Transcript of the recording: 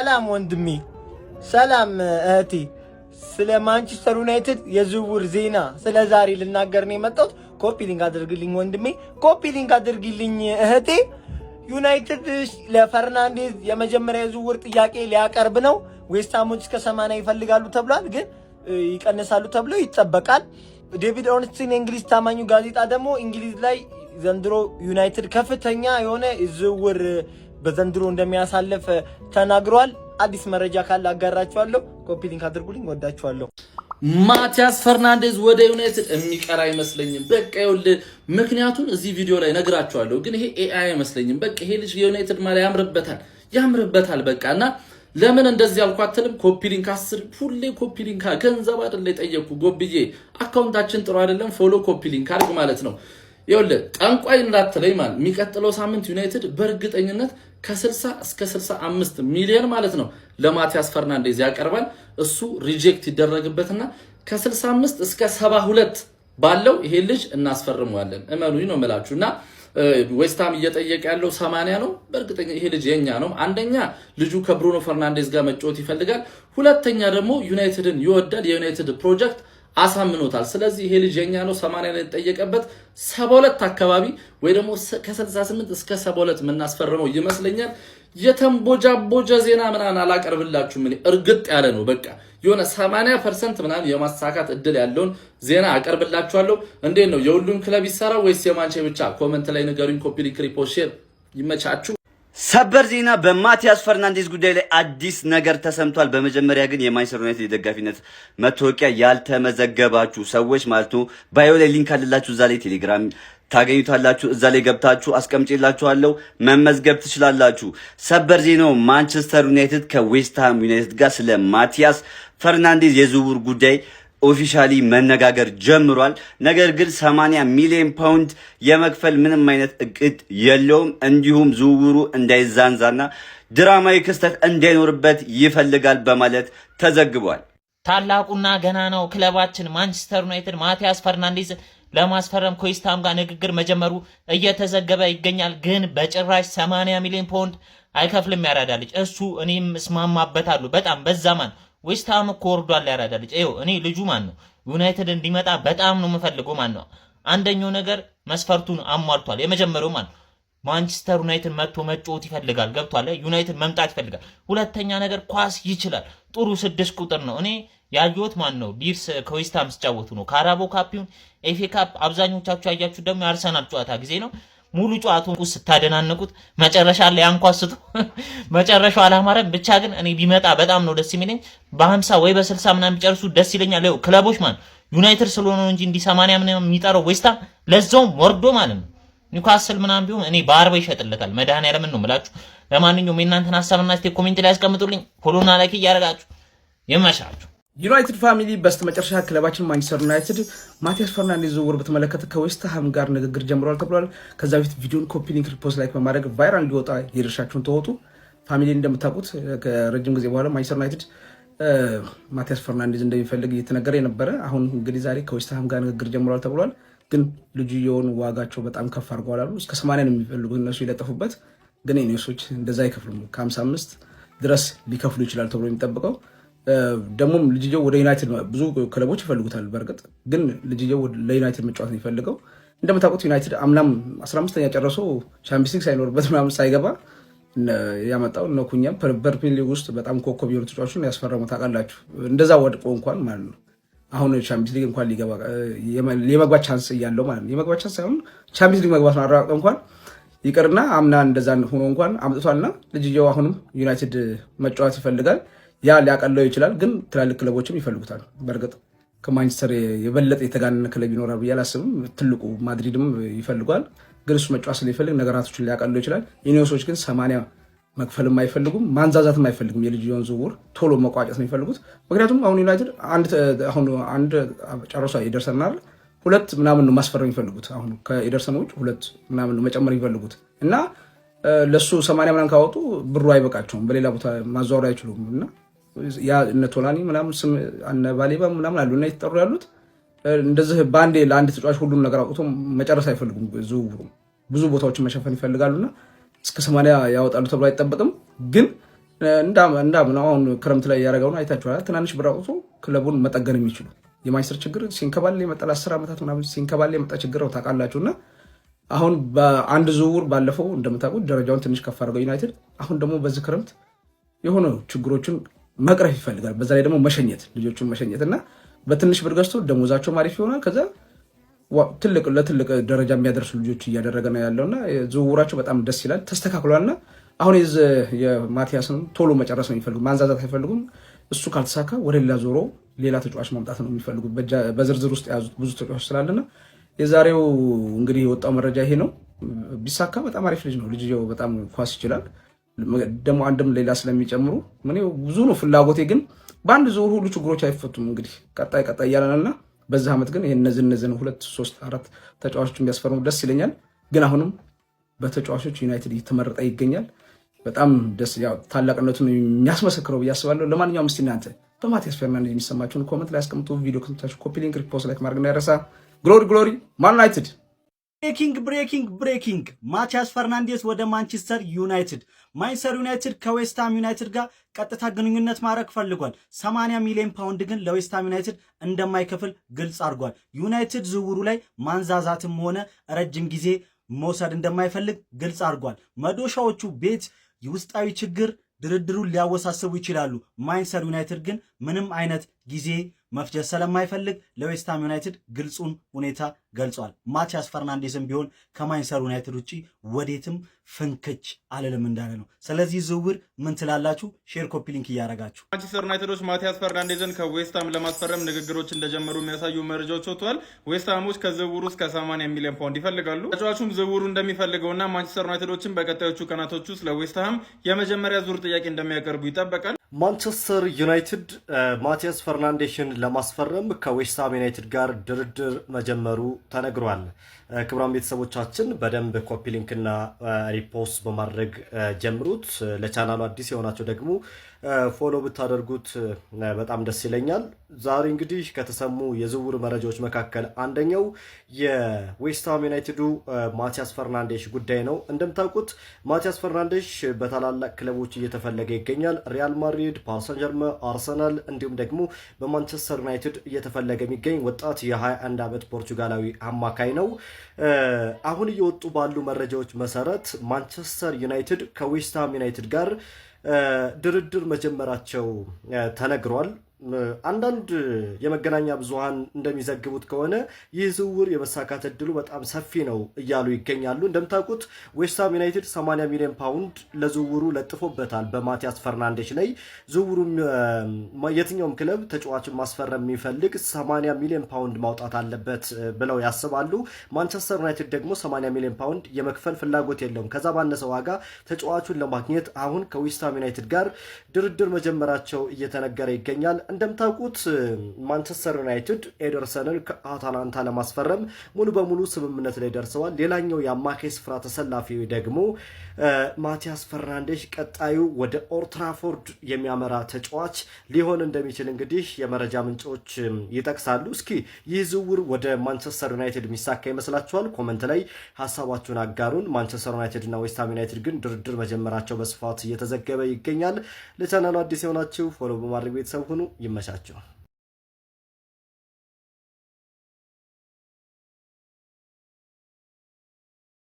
ሰላም ወንድሜ፣ ሰላም እህቴ። ስለ ማንቸስተር ዩናይትድ የዝውውር ዜና ስለ ዛሬ ልናገር ነው የመጣሁት። ኮፒ ሊንክ አድርግልኝ ወንድሜ፣ ኮፒ ሊንክ አድርግልኝ እህቴ። ዩናይትድ ለፈርናንዴዝ የመጀመሪያ የዝውውር ጥያቄ ሊያቀርብ ነው። ዌስትሃሞች እስከ 80 ይፈልጋሉ ተብሏል፣ ግን ይቀንሳሉ ተብሎ ይጠበቃል። ዴቪድ ኦርንስቲን የእንግሊዝ ታማኙ ጋዜጣ ደግሞ እንግሊዝ ላይ ዘንድሮ ዩናይትድ ከፍተኛ የሆነ ዝውውር በዘንድሮ እንደሚያሳልፍ ተናግሯል። አዲስ መረጃ ካለ አጋራችኋለሁ። ኮፒ ሊንክ አድርጉልኝ። ወዳችኋለሁ። ማቲያስ ፈርናንዴዝ ወደ ዩናይትድ የሚቀር አይመስለኝም። በቃ ይኸውልህ ምክንያቱን እዚህ ቪዲዮ ላይ ነግራችኋለሁ፣ ግን ይሄ ኤአይ አይመስለኝም። በቃ ይሄ ልጅ የዩናይትድ ማለት ያምርበታል በቃና ለምን እንደዚህ አልኳትልም። ኮፒ ሊንክ 10 ሁሌ ኮፒ ሊንክ ገንዘብ አይደለ የጠየቁ ጎብዬ አካውንታችን ጥሩ አይደለም። ፎሎ ኮፒ ሊንክ አድርግ ማለት ነው። ይኸውልህ ጠንቋይ እንዳትለኝ ማለት የሚቀጥለው ሳምንት ዩናይትድ በእርግጠኝነት ከ60 እስከ 65 ሚሊዮን ማለት ነው ለማቲያስ ፈርናንዴዝ ያቀርባል። እሱ ሪጀክት ይደረግበትና ከ65 እስከ 72 ባለው ይሄ ልጅ እናስፈርመዋለን። እመኑኝ ነው የምላችሁና ዌስትሃም እየጠየቀ ያለው 80 ነው። በእርግጠኛ ይሄ ልጅ የኛ ነው። አንደኛ ልጁ ከብሩኖ ፈርናንዴዝ ጋር መጫወት ይፈልጋል። ሁለተኛ ደግሞ ዩናይትድን ይወዳል። የዩናይትድ ፕሮጀክት አሳምኖታል። ስለዚህ ይሄ ልጅ የኛ ነው። 80 ላይ ተጠየቀበት 72 አካባቢ ወይ ደግሞ ከ68 እስከ 72 ምናስፈርመው ይመስለኛል። የተንቦጃቦጀ ዜና ምናምን አላቀርብላችሁም። እኔ እርግጥ ያለ ነው በቃ የሆነ 80% ምናምን የማሳካት እድል ያለውን ዜና አቀርብላችኋለሁ። እንዴት ነው የሁሉም ክለብ ይሰራ ወይስ የማንቼ ብቻ? ኮሜንት ላይ ንገሩኝ። ኮፒ ሊንክ፣ ሪፖስት፣ ሼር ይመቻችሁ። ሰበር ዜና በማቲያስ ፈርናንዴዝ ጉዳይ ላይ አዲስ ነገር ተሰምቷል። በመጀመሪያ ግን የማንቸስተር ዩናይትድ የደጋፊነት መታወቂያ ያልተመዘገባችሁ ሰዎች ማለት ነው ባዮ ላይ ሊንክ አለላችሁ፣ እዛ ላይ ቴሌግራም ታገኙታላችሁ። እዛ ላይ ገብታችሁ አስቀምጬላችኋለሁ፣ መመዝገብ ትችላላችሁ። ሰበር ዜናው ማንቸስተር ዩናይትድ ከዌስትሃም ዩናይትድ ጋር ስለ ማቲያስ ፈርናንዴዝ የዝውውር ጉዳይ ኦፊሻሊ መነጋገር ጀምሯል። ነገር ግን 80 ሚሊዮን ፓውንድ የመክፈል ምንም አይነት እቅድ የለውም። እንዲሁም ዝውውሩ እንዳይዛንዛና ድራማዊ ክስተት እንዳይኖርበት ይፈልጋል በማለት ተዘግቧል። ታላቁና ገና ነው ክለባችን ማንቸስተር ዩናይትድ ማቲያስ ፈርናንዴዝ ለማስፈረም ከዌስትሃም ጋር ንግግር መጀመሩ እየተዘገበ ይገኛል። ግን በጭራሽ 80 ሚሊዮን ፓውንድ አይከፍልም ያራዳልጅ። እሱ እኔም እስማማበታለሁ በጣም በዛማን ዌስትሃም እኮ ወርዷል ያራዳልጅ። ይኸው እኔ ልጁ ማን ነው ዩናይትድ እንዲመጣ በጣም ነው የምፈልገው ማን ነው። አንደኛው ነገር መስፈርቱን አሟልቷል። የመጀመሪያው ማን ማንቸስተር ዩናይትድ መጥቶ መጫወት ይፈልጋል። ገብቷል። ዩናይትድ መምጣት ይፈልጋል። ሁለተኛ ነገር ኳስ ይችላል። ጥሩ 6 ቁጥር ነው። እኔ ያየሁት ማን ነው ሊድስ ከዌስትሃም ሲጫወቱ ነው። ካራቦ ካፕ፣ ኤፍኤ ካፕ አብዛኞቻችሁ ያያችሁ ደግሞ የአርሰናል ጨዋታ ጊዜ ነው። ሙሉ ጨዋታውን ስታደናነቁት መጨረሻ ላይ አንኳስቱ መጨረሻው አላማረም። ብቻ ግን እኔ ቢመጣ በጣም ነው ደስ የሚለኝ። በ50 ወይ በ60 ምናምን ቢጨርሱ ደስ ይለኛል። ይኸው ክለቦች ማን ዩናይትድ ስለሆነ ነው እንጂ እንዲ 80 ምናምን የሚጠራው ዌስትሃም ለዛውም ወርዶ ማለት ነው። ኒውካስል ምናምን ቢሆን እኔ በ40 ይሸጥለታል። መድኃኒዓለምን ነው የምላችሁ። ለማንኛውም የእናንተን ሐሳብና አስተያየት ኮሜንት ላይ አስቀምጡልኝ። ፎሎና ላይክ እያደረጋችሁ ይመሻችሁ። ዩናይትድ ፋሚሊ በስተመጨረሻ ክለባችን ማንቸስተር ዩናይትድ ማቲያስ ፈርናንዴዝ ዝውውር በተመለከተ ከዌስትሃም ጋር ንግግር ጀምሯል ተብሏል። ከዛ በፊት ቪዲዮን ኮፒ ሊንክ፣ ሪፖስት፣ ላይክ በማድረግ ቫይራል እንዲወጣ የድርሻችሁን ተወጡ። ፋሚሊ እንደምታውቁት ከረጅም ጊዜ በኋላ ማንቸስተር ዩናይትድ ማቲያስ ፈርናንዴዝ እንደሚፈልግ እየተነገረ የነበረ አሁን እንግዲህ ዛሬ ከዌስትሃም ጋር ንግግር ጀምሯል ተብሏል። ግን ልጁ የሆኑ ዋጋቸው በጣም ከፍ አድርገዋል አሉ። እስከ 80 ነው የሚፈልጉት እነሱ ይለጠፉበት። ግን ኔሶች እንደዛ አይከፍሉም። ከ55 ድረስ ሊከፍሉ ይችላል ተብሎ የሚጠብቀው ደግሞም ልጅየው ወደ ዩናይትድ ብዙ ክለቦች ይፈልጉታል። በእርግጥ ግን ልጅየው ለዩናይትድ መጫወት ነው የሚፈልገው። እንደምታውቁት ዩናይትድ አምናም 15ኛ ጨርሶ ቻምፒየንስ ሊግ ሳይኖርበት ምናምን ሳይገባ ያመጣው ነው። ኩኛም በፕሪሚየር ሊግ ውስጥ በጣም ኮከብ የሆኑ ተጫዋቾችን ያስፈረሙ ታውቃላችሁ። እንደዛ ወድቆ እንኳን ማለት ነው አሁን ቻምፒየንስ ሊግ እንኳን ሊገባ የመግባት ቻንስ እያለው ማለት ነው። የመግባት ቻንስ ሳይሆን ቻምፒየንስ ሊግ መግባት ነው አረጋግጦ እንኳን ይቅርና አምና እንደዛ ሆኖ እንኳን አምጥቷልና ልጅየው አሁንም ዩናይትድ መጫወት ይፈልጋል። ያ ሊያቀለው ይችላል፣ ግን ትላልቅ ክለቦችም ይፈልጉታል። በእርግጥ ከማንቸስተር የበለጠ የተጋነነ ክለብ ይኖራል ብዬ አላስብም። ትልቁ ማድሪድም ይፈልጓል፣ ግን እሱ መጫወት ስለሚፈልግ ነገራቶችን ሊያቀለው ይችላል። የኒውሶች ግን 80 መክፈልም አይፈልጉም፣ ማንዛዛትም አይፈልጉም። የልጅየውን ዝውውር ቶሎ መቋጨት ነው የሚፈልጉት። ምክንያቱም አሁን ዩናይትድ አንድ ጨርሷ ይደርሰናል፣ 2 ምናምን ነው ማስፈረም የሚፈልጉት። አሁን ከኤደርሰን ውጭ 2 ምናምን ነው መጨመር የሚፈልጉት እና ለሱ 80 ምናምን ካወጡ ብሩ አይበቃቸውም፣ በሌላ ቦታ ማዛወር አይችሉም እና ያ እነ ቶላኒ ምናምን ስም እነ ባሌባ ምናምን አሉ እና የተጠሩ ያሉት እንደዚህ ባንዴ ለአንድ ተጫዋች ሁሉም ነገር አውጥቶ መጨረስ አይፈልጉም። ዝውውሩ ብዙ ቦታዎችን መሸፈን ይፈልጋሉና እስከ 80 ያወጣሉ ተብሎ አይጠበቅም። ግን እንዳም ነው አሁን ክረምት ላይ ያደረገው ነው አይታችኋል። ትናንሽ ብር አውጥቶ ክለቡን መጠገን የሚችሉ የማንቸስተር ችግር ሲንከባል የመጣ 10 ዓመታት ምናምን ሲንከባል የመጣ ችግር ነው ታውቃላችሁና አሁን በአንድ ዝውውር ባለፈው እንደምታውቁት ደረጃውን ትንሽ ከፍ አድርገው ዩናይትድ አሁን ደግሞ በዚህ ክረምት የሆነ ችግሮችን መቅረፍ ይፈልጋል። በዛ ላይ ደግሞ መሸኘት ልጆቹን መሸኘት እና በትንሽ ብር ገዝቶ ደሞዛቸው ማሪፍ ይሆናል። ከዛ ለትልቅ ደረጃ የሚያደርሱ ልጆች እያደረገ ነው ያለውና ዝውውራቸው በጣም ደስ ይላል፣ ተስተካክሏልና አሁን የማቲያስን ቶሎ መጨረስ ነው የሚፈልጉ፣ ማንዛዛት አይፈልጉም። እሱ ካልተሳካ ወደ ሌላ ዞሮ ሌላ ተጫዋች ማምጣት ነው የሚፈልጉ። በዝርዝር ውስጥ የያዙት ብዙ ተጫዋች ስላለና የዛሬው እንግዲህ የወጣው መረጃ ይሄ ነው። ቢሳካ በጣም አሪፍ ልጅ ነው። ልጅየው በጣም ኳስ ይችላል። ደግሞ አንድም ሌላ ስለሚጨምሩ ምን ብዙ ነው ፍላጎቴ። ግን በአንድ ዙር ሁሉ ችግሮች አይፈቱም። እንግዲህ ቀጣይ እያለንና በዚህ ዓመት ግን እነዚህን 2 3 4 ተጫዋቾችን ቢያስፈርሙ ደስ ይለኛል። ግን አሁንም በተጫዋቾች ዩናይትድ እየተመረጠ ይገኛል። በጣም ደስ ያው ታላቅነቱን የሚያስመሰክረው ብዬ አስባለሁ። ለማንኛውም እስቲ እናንተ በማቲያስ ፈርናንዴዝ የሚሰማችሁን ኮመንት ላይ አስቀምጡ። ቪዲዮ ከተመቻችሁ ኮፒ ሊንክ፣ ሪፖስት፣ ላይክ ማድረግ እንዳይረሳ። ግሎሪ ማን ዩናይትድ። ብሬኪንግ ማቲያስ ፈርናንዴዝ ወደ ማንቸስተር ዩናይትድ። ማንቸስተር ዩናይትድ ከዌስትሃም ዩናይትድ ጋር ቀጥታ ግንኙነት ማድረግ ፈልጓል። 80 ሚሊዮን ፓውንድ ግን ለዌስትሃም ዩናይትድ እንደማይከፍል ግልጽ አድርጓል። ዩናይትድ ዝውውሩ ላይ ማንዛዛትም ሆነ ረጅም ጊዜ መውሰድ እንደማይፈልግ ግልጽ አድርጓል። መዶሻዎቹ ቤት የውስጣዊ ችግር ድርድሩን ሊያወሳስቡ ይችላሉ። ማንቸስተር ዩናይትድ ግን ምንም አይነት ጊዜ መፍጀት ስለማይፈልግ ለዌስትሃም ዩናይትድ ግልጹን ሁኔታ ገልጿል። ማቲያስ ፈርናንዴዝም ቢሆን ከማንቸስተር ዩናይትድ ውጪ ወዴትም ፍንክች አልልም እንዳለ ነው። ስለዚህ ዝውውር ምን ትላላችሁ? ሼር ኮፒ ሊንክ እያደረጋችሁ። ማንቸስተር ዩናይትዶች ማቲያስ ፈርናንዴዝን ከዌስትሃም ለማስፈረም ንግግሮች እንደጀመሩ የሚያሳዩ መረጃዎች ወጥተዋል። ዌስትሃሞች ከዝውውሩ እስከ 80 ሚሊዮን ፓውንድ ይፈልጋሉ። ተጫዋቹም ዝውውሩ እንደሚፈልገውና ማንቸስተር ዩናይትዶችን በቀጣዮቹ ቀናቶች ውስጥ ለዌስትሃም የመጀመሪያ ዙር ጥያቄ እንደሚያቀርቡ ይጠበቃል። ማንቸስተር ዩናይትድ ማቲያስ ፈርናንዴዝን ለማስፈረም ከዌስትሃም ዩናይትድ ጋር ድርድር መጀመሩ ተነግሯል። ክቡራን ቤተሰቦቻችን በደንብ ኮፒ ሊንክና ሪፖስት በማድረግ ጀምሩት። ለቻናሉ አዲስ የሆናቸው ደግሞ ፎሎ ብታደርጉት በጣም ደስ ይለኛል። ዛሬ እንግዲህ ከተሰሙ የዝውውር መረጃዎች መካከል አንደኛው የዌስትሃም ዩናይትዱ ማቲያስ ፈርናንዴዝ ጉዳይ ነው። እንደምታውቁት ማቲያስ ፈርናንዴዝ በታላላቅ ክለቦች እየተፈለገ ይገኛል። ሪያል ማድሪድ፣ ፓሪስ ሰን ዠርመን፣ አርሰናል እንዲሁም ደግሞ በማንቸስተር ዩናይትድ እየተፈለገ የሚገኝ ወጣት የ21 ዓመት ፖርቹጋላዊ አማካይ ነው። አሁን እየወጡ ባሉ መረጃዎች መሰረት ማንቸስተር ዩናይትድ ከዌስትሃም ዩናይትድ ጋር ድርድር መጀመራቸው ተነግሯል። አንዳንድ የመገናኛ ብዙሃን እንደሚዘግቡት ከሆነ ይህ ዝውውር የመሳካት እድሉ በጣም ሰፊ ነው እያሉ ይገኛሉ። እንደምታውቁት ዌስትሃም ዩናይትድ 80 ሚሊዮን ፓውንድ ለዝውውሩ ለጥፎበታል በማቲያስ ፈርናንዴዝ ላይ። ዝውውሩም የትኛውም ክለብ ተጫዋችን ማስፈረም የሚፈልግ 80 ሚሊዮን ፓውንድ ማውጣት አለበት ብለው ያስባሉ። ማንቸስተር ዩናይትድ ደግሞ 80 ሚሊዮን ፓውንድ የመክፈል ፍላጎት የለውም። ከዛ ባነሰ ዋጋ ተጫዋቹን ለማግኘት አሁን ከዌስትሃም ዩናይትድ ጋር ድርድር መጀመራቸው እየተነገረ ይገኛል። እንደምታውቁት ማንቸስተር ዩናይትድ ኤደርሰንን ከአታላንታ ለማስፈረም ሙሉ በሙሉ ስምምነት ላይ ደርሰዋል። ሌላኛው የአማካይ ስፍራ ተሰላፊ ደግሞ ማቲያስ ፈርናንዴዝ ቀጣዩ ወደ ኦልድ ትራፎርድ የሚያመራ ተጫዋች ሊሆን እንደሚችል እንግዲህ የመረጃ ምንጮች ይጠቅሳሉ። እስኪ ይህ ዝውውር ወደ ማንቸስተር ዩናይትድ የሚሳካ ይመስላችኋል? ኮመንት ላይ ሀሳባችሁን አጋሩን። ማንቸስተር ዩናይትድ እና ዌስትሃም ዩናይትድ ግን ድርድር መጀመራቸው በስፋት እየተዘገበ ይገኛል። ለቻናሉ አዲስ የሆናችሁ ፎሎ በማድረግ ቤተሰብ ሁኑ። ይመቻቸው።